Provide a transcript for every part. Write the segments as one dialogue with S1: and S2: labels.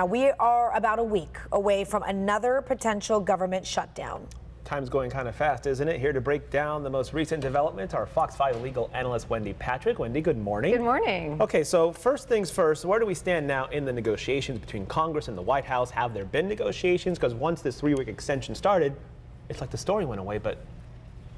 S1: Now, we are about a week away from another potential government shutdown.
S2: Time's going kind of fast, isn't it? Here to break down the most recent development, our Fox 5 legal analyst, Wendy Patrick. Wendy, good morning.
S3: Good morning.
S2: Okay, so first things first, where do we stand now in the negotiations between Congress and the White House? Have there been negotiations? Because once this 3-week extension started, it's like the story went away, but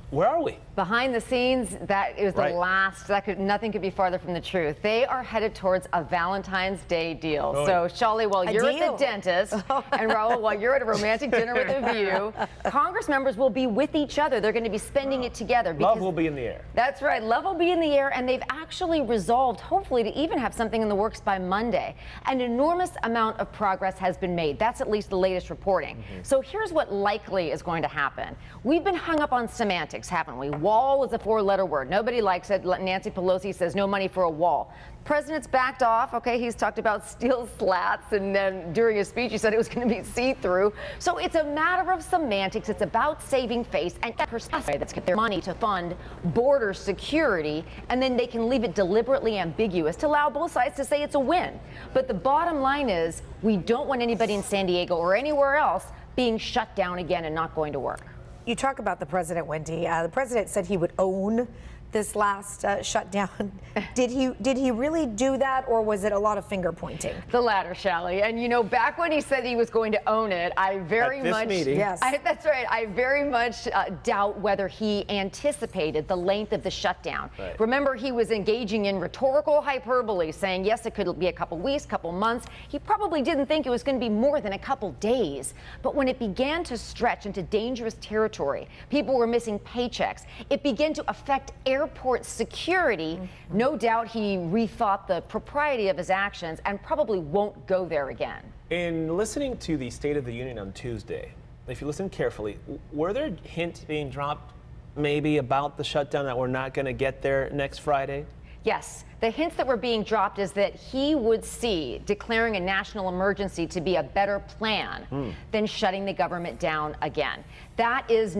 S2: where are we?
S3: Behind the scenes, that is the
S2: Right.
S3: last, nothing could be farther from the truth. They are headed towards a Valentine's Day deal.
S2: Oh.
S3: So, Shali, while you're
S1: deal?
S3: at the dentist, and Raul, while you're at a romantic dinner with a view, Congress members will be with each other. They're going to be spending it together.
S2: Love will be in the air.
S3: That's right. Love will be in the air, and they've actually resolved, hopefully, to even have something in the works by Monday. An enormous amount of progress has been made. That's at least the latest reporting. So here's what likely is going to happen. We've been hung up on semantics, haven't we? Wall is a 4-letter word. Nobody likes it. Nancy Pelosi says no money for a wall. President's backed off. Okay, he's talked about steel slats, and then during his speech he said it was going to be see-through. So it's a matter of semantics. It's about saving face and perspective. That's get their money to fund border security, and then they can leave it deliberately ambiguous to allow both sides to say it's a win. But the bottom line is we don't want anybody in San Diego or anywhere else being shut down again and not going to work.
S1: You talk about the president, Wendy. The president said he would own this last shutdown. Did he really do that, or was it a lot of finger pointing?
S3: The latter, Shally. And you know, back when he said he was going to own it, I very much,
S1: Yes,
S3: that's right. I very much doubt whether he anticipated the length of the shutdown.
S2: Right.
S3: Remember, he was engaging in rhetorical hyperbole, saying yes, it could be a couple weeks, couple months. He probably didn't think it was going to be more than a couple days. But when it began to stretch into dangerous territory, people were missing paychecks. It began to affect airport security. No doubt he rethought the propriety of his actions and probably won't go there again.
S2: In listening to the State of the Union on Tuesday, if you listen carefully, were there hints being dropped maybe about the shutdown that we're not going to get there next Friday?
S3: Yes, the hints that were being dropped is that he would see declaring a national emergency to be a better plan than shutting the government down again. That is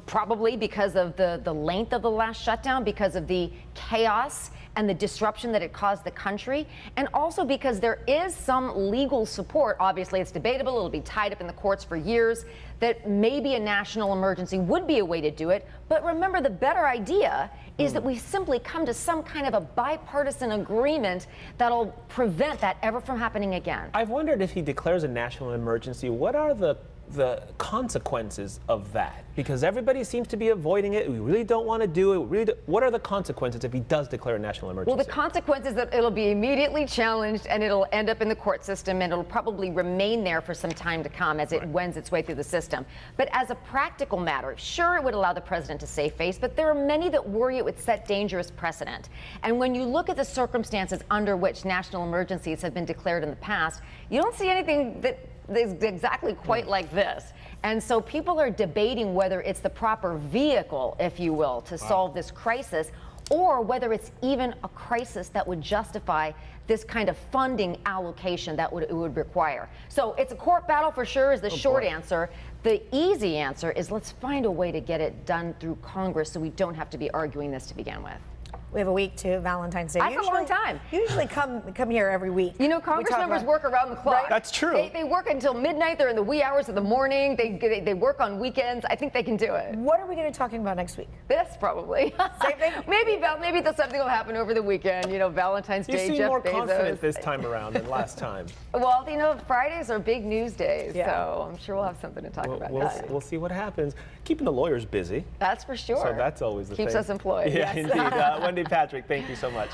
S3: probably because of the length of the last shutdown, because of the chaos and the disruption that it caused the country, and also because there is some legal support. Obviously, it's debatable. It'll be tied up in the courts for years, that maybe a national emergency would be a way to do it. But remember, the better idea is that we simply come to some kind of a bipartisan agreement that'll prevent that ever from happening again.
S2: I've wondered if he declares a national emergency, what are the consequences of that? Because everybody seems to be avoiding it. We really don't want to do it. What are the consequences if he does declare a national emergency?
S3: Well, the consequence is that it'll be immediately challenged, and it'll end up in the court system, and it'll probably remain there for some time to come as it wends its way through the system. But as a practical matter, sure, it would allow the president to save face, but there are many that worry it would set dangerous precedent. And when you look at the circumstances under which national emergencies have been declared in the past, you don't see anything that is exactly quite like this. And so people are debating whether it's the proper vehicle, if you will, to solve this crisis, or whether it's even a crisis that would justify this kind of funding allocation that it would require. So it's a court battle for sure is the short answer. The easy answer is let's find a way to get it done through Congress so we don't have to be arguing this to begin with.
S1: We have a week to Valentine's Day.
S3: That's a long time.
S1: Usually come here every week.
S3: You know, Congress members work around the clock.
S1: Right?
S2: That's true.
S3: They work until midnight. They're in the wee hours of the morning. They work on weekends. I think they can do it.
S1: What are we going to be talking about next week?
S3: This probably.
S1: Same thing?
S3: maybe something will happen over the weekend. You know, Valentine's Day.
S2: You seem
S3: Jeff
S2: more
S3: Bezos.
S2: confident this time around than last time.
S3: Well, you know, Fridays are big news days,
S1: Yeah.
S3: so I'm sure we'll have something to talk about.
S2: We'll see what happens. Keeping the lawyers busy.
S3: That's for sure.
S2: So that's always the
S3: Keeps
S2: thing.
S3: us employed.
S2: Yeah,
S3: Yes.
S2: indeed. Wendy Patrick, thank you so much.